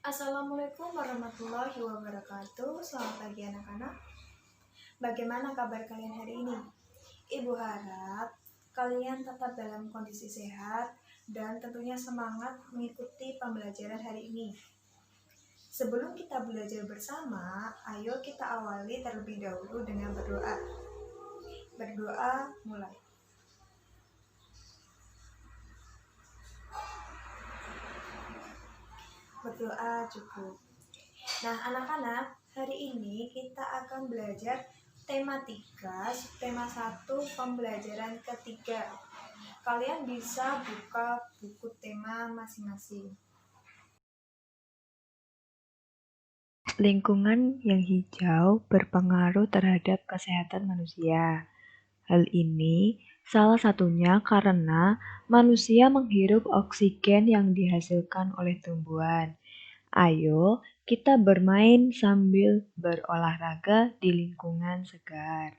Assalamualaikum warahmatullahi wabarakatuh. Selamat pagi anak-anak. Bagaimana kabar kalian hari ini? Ibu harap kalian tetap dalam kondisi sehat dan tentunya semangat mengikuti pembelajaran hari ini. Sebelum kita belajar bersama, ayo kita awali terlebih dahulu dengan berdoa. Berdoa mulai. Berdoa cukup. Nah, anak-anak, hari ini kita akan belajar tema 3, tema 1, pembelajaran ketiga. Kalian bisa buka buku tema masing-masing. Lingkungan yang hijau berpengaruh terhadap kesehatan manusia. Hal ini salah satunya karena manusia menghirup oksigen yang dihasilkan oleh tumbuhan. Ayo kita bermain sambil berolahraga di lingkungan segar.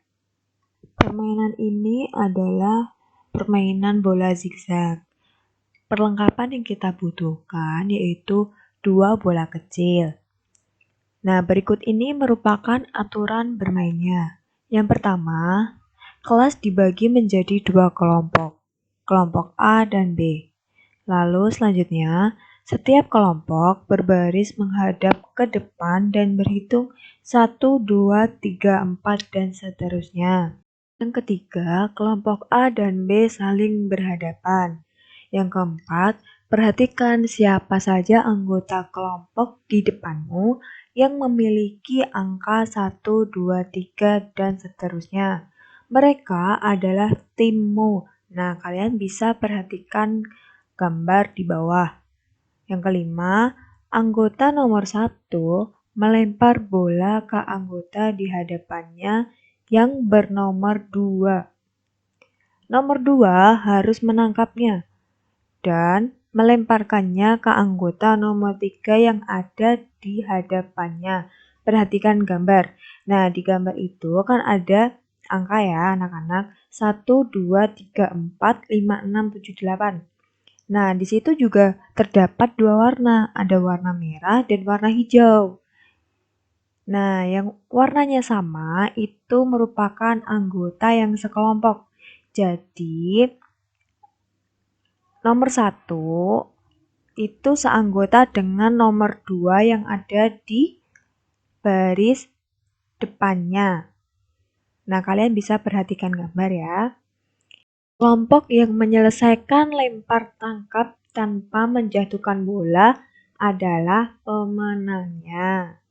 Permainan ini adalah permainan bola zigzag. Perlengkapan yang kita butuhkan yaitu 2 bola kecil. Nah, berikut ini merupakan aturan bermainnya. Yang pertama, kelas dibagi menjadi 2 kelompok, kelompok A dan B. Lalu selanjutnya, setiap kelompok berbaris menghadap ke depan dan berhitung 1, 2, 3, 4, dan seterusnya. Yang ketiga, kelompok A dan B saling berhadapan. Yang keempat, perhatikan siapa saja anggota kelompok di depanmu yang memiliki angka 1, 2, 3, dan seterusnya. Mereka adalah timmu. Nah, kalian bisa perhatikan gambar di bawah. Yang kelima, anggota nomor 1 melempar bola ke anggota di hadapannya yang bernomor 2. Nomor 2 harus menangkapnya dan melemparkannya ke anggota nomor 3 yang ada di hadapannya. Perhatikan gambar. Nah, di gambar itu kan ada angka ya anak-anak. 1, 2, 3, 4, 5, 6, 7, 8. Nah, di situ juga terdapat 2 warna. Ada warna merah dan warna hijau. Nah, yang warnanya sama itu merupakan anggota yang sekelompok. Jadi, nomor 1 itu seanggota dengan nomor 2 yang ada di baris depannya. Nah, kalian bisa perhatikan gambar ya. Kelompok yang menyelesaikan lempar tangkap tanpa menjatuhkan bola adalah pemenangnya.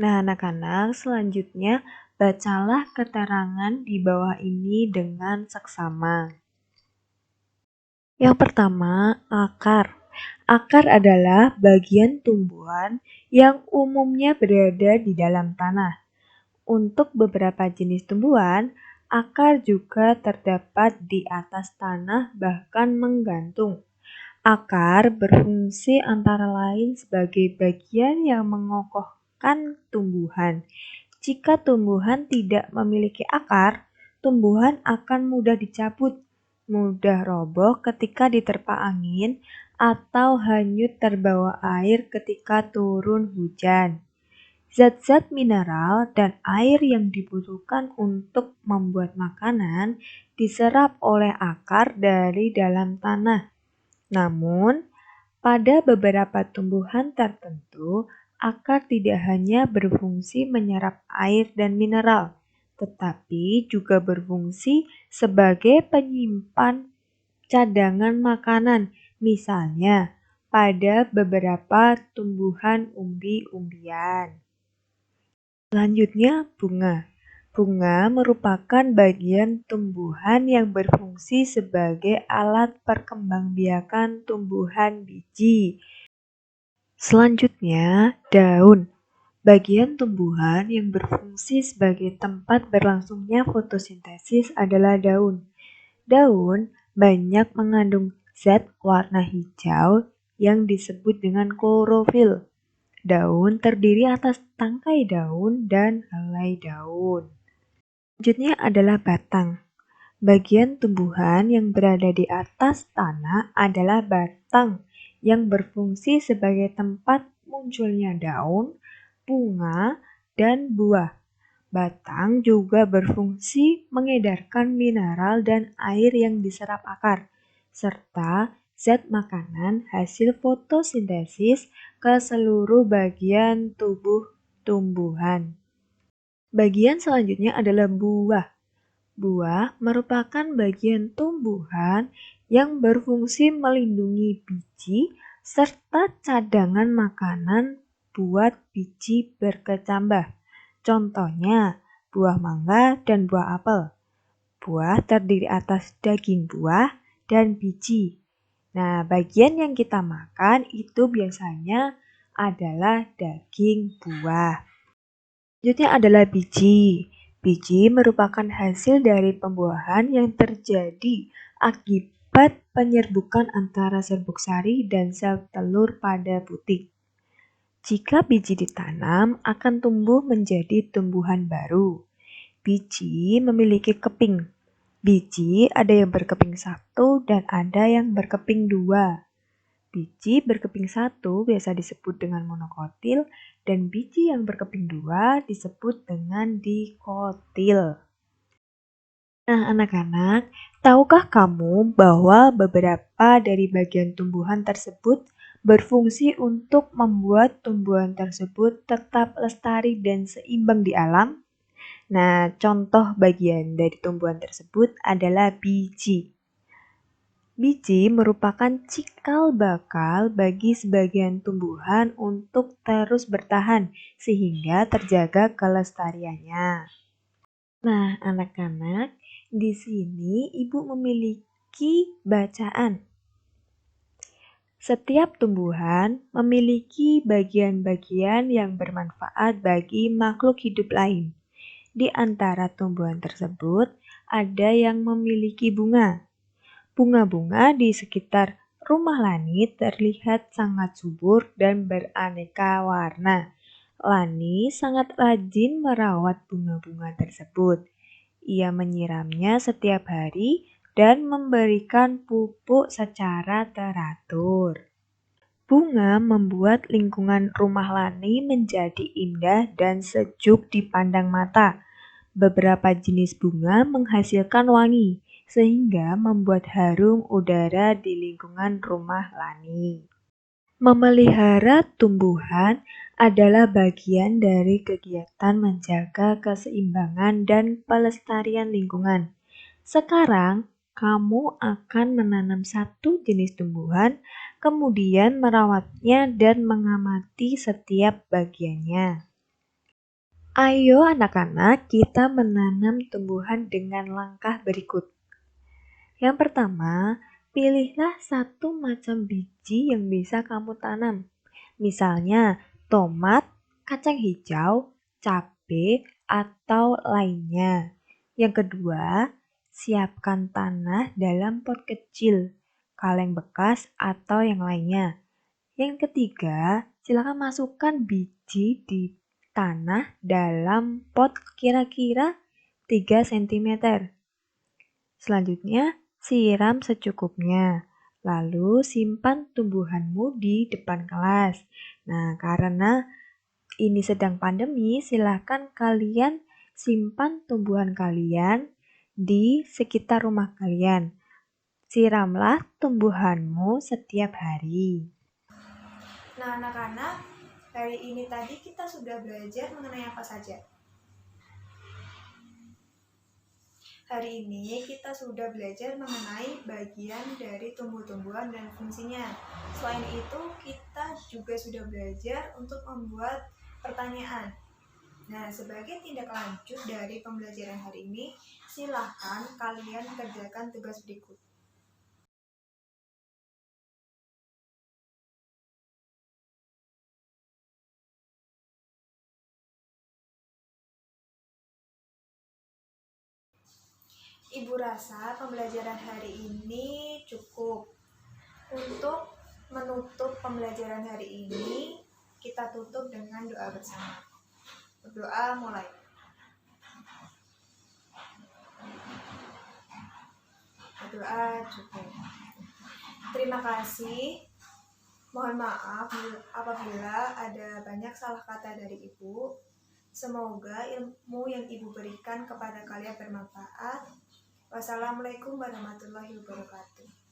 Nah, anak-anak, selanjutnya bacalah keterangan di bawah ini dengan seksama. Yang pertama, akar. Akar adalah bagian tumbuhan yang umumnya berada di dalam tanah. Untuk beberapa jenis tumbuhan, akar juga terdapat di atas tanah bahkan menggantung. Akar berfungsi antara lain sebagai bagian yang mengokohkan tumbuhan. Jika tumbuhan tidak memiliki akar, tumbuhan akan mudah dicabut, mudah roboh ketika diterpa angin, atau hanyut terbawa air ketika turun hujan. Zat-zat mineral dan air yang dibutuhkan untuk membuat makanan diserap oleh akar dari dalam tanah. Namun, pada beberapa tumbuhan tertentu, akar tidak hanya berfungsi menyerap air dan mineral, tetapi juga berfungsi sebagai penyimpan cadangan makanan, misalnya pada beberapa tumbuhan umbi-umbian. Selanjutnya, bunga. Bunga merupakan bagian tumbuhan yang berfungsi sebagai alat perkembangbiakan tumbuhan biji. Selanjutnya, daun. Bagian tumbuhan yang berfungsi sebagai tempat berlangsungnya fotosintesis adalah daun. Daun banyak mengandung zat warna hijau yang disebut dengan klorofil. Daun terdiri atas tangkai daun dan helai daun. Selanjutnya adalah batang. Bagian tumbuhan yang berada di atas tanah adalah batang yang berfungsi sebagai tempat munculnya daun, bunga, dan buah. Batang juga berfungsi mengedarkan mineral dan air yang diserap akar, serta zat makanan hasil fotosintesis ke seluruh bagian tubuh tumbuhan. Bagian selanjutnya adalah buah. Buah merupakan bagian tumbuhan yang berfungsi melindungi biji serta cadangan makanan buat biji berkecambah. Contohnya, buah mangga dan buah apel. Buah terdiri atas daging buah dan biji. Nah, bagian yang kita makan itu biasanya adalah daging buah. Selanjutnya adalah biji. Biji merupakan hasil dari pembuahan yang terjadi akibat penyerbukan antara serbuk sari dan sel telur pada butik. Jika biji ditanam, akan tumbuh menjadi tumbuhan baru. Biji memiliki keping. Biji ada yang berkeping 1 dan ada yang berkeping 2. Biji berkeping 1 biasa disebut dengan monokotil dan biji yang berkeping 2 disebut dengan dikotil. Nah, anak-anak, tahukah kamu bahwa beberapa dari bagian tumbuhan tersebut berfungsi untuk membuat tumbuhan tersebut tetap lestari dan seimbang di alam? Nah, contoh bagian dari tumbuhan tersebut adalah biji. Biji merupakan cikal bakal bagi sebagian tumbuhan untuk terus bertahan sehingga terjaga kelestariannya. Nah, anak-anak, di sini Ibu memiliki bacaan. Setiap tumbuhan memiliki bagian-bagian yang bermanfaat bagi makhluk hidup lain. Di antara tumbuhan tersebut, ada yang memiliki bunga. Bunga-bunga di sekitar rumah Lani terlihat sangat subur dan beraneka warna. Lani sangat rajin merawat bunga-bunga tersebut. Ia menyiramnya setiap hari dan memberikan pupuk secara teratur. Bunga membuat lingkungan rumah Lani menjadi indah dan sejuk dipandang mata. Beberapa jenis bunga menghasilkan wangi, sehingga membuat harum udara di lingkungan rumah Lani. Memelihara tumbuhan adalah bagian dari kegiatan menjaga keseimbangan dan pelestarian lingkungan. Sekarang, kamu akan menanam satu jenis tumbuhan, kemudian merawatnya dan mengamati setiap bagiannya. Ayo anak-anak, kita menanam tumbuhan dengan langkah berikut. Yang pertama, pilihlah satu macam biji yang bisa kamu tanam. Misalnya, tomat, kacang hijau, cabai, atau lainnya. Yang kedua, siapkan tanah dalam pot kecil, kaleng bekas, atau yang lainnya. Yang ketiga, silakan masukkan biji di tanah dalam pot kira-kira 3 cm. Selanjutnya, siram secukupnya. Lalu simpan tumbuhanmu di depan kelas. Nah, karena ini sedang pandemi, silakan kalian simpan tumbuhan kalian di sekitar rumah kalian. Siramlah tumbuhanmu setiap hari. Nah, anak-anak, hari ini tadi kita sudah belajar mengenai apa saja? Hari ini kita sudah belajar mengenai bagian dari tumbuh-tumbuhan dan fungsinya. Selain itu, kita juga sudah belajar untuk membuat pertanyaan. Nah, sebagai tindak lanjut dari pembelajaran hari ini, silahkan kalian kerjakan tugas berikut. Ibu rasa pembelajaran hari ini cukup. Untuk menutup pembelajaran hari ini, kita tutup dengan doa bersama. Berdoa mulai. Berdoa cukup. Terima kasih Mohon maaf apabila ada banyak salah kata dari Ibu. Semoga ilmu yang Ibu berikan kepada kalian bermanfaat. Wassalamualaikum warahmatullahi wabarakatuh.